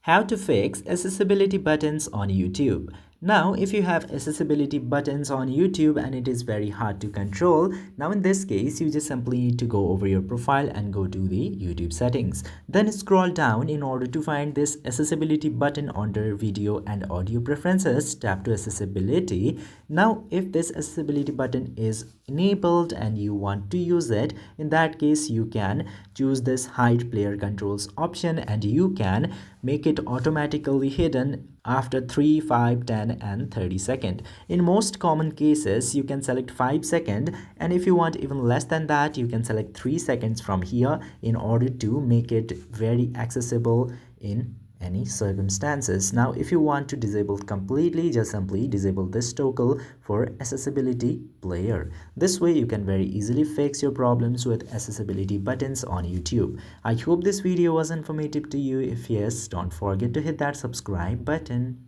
How to fix accessibility buttons on YouTube. Now, if you have accessibility buttons on YouTube and it is very hard to control, now in this case, you just simply need to go over your profile and go to the YouTube settings. Then scroll down in order to find this accessibility button under video and audio preferences. Tap to accessibility. Now, if this accessibility button is enabled and you want to use it, in that case, you can choose this hide player controls option and you can make it automatically hidden after 3, 5, 10 and 30 seconds. In most common cases, you can select 5 seconds, and if you want even less than that, you can select 3 seconds from here in order to make it very accessible in any circumstances. Now, if you want to disable completely, just simply disable this toggle for accessibility player. This way you can very easily fix your problems with accessibility buttons on YouTube. I hope this video was informative to you. If yes, don't forget to hit that subscribe button.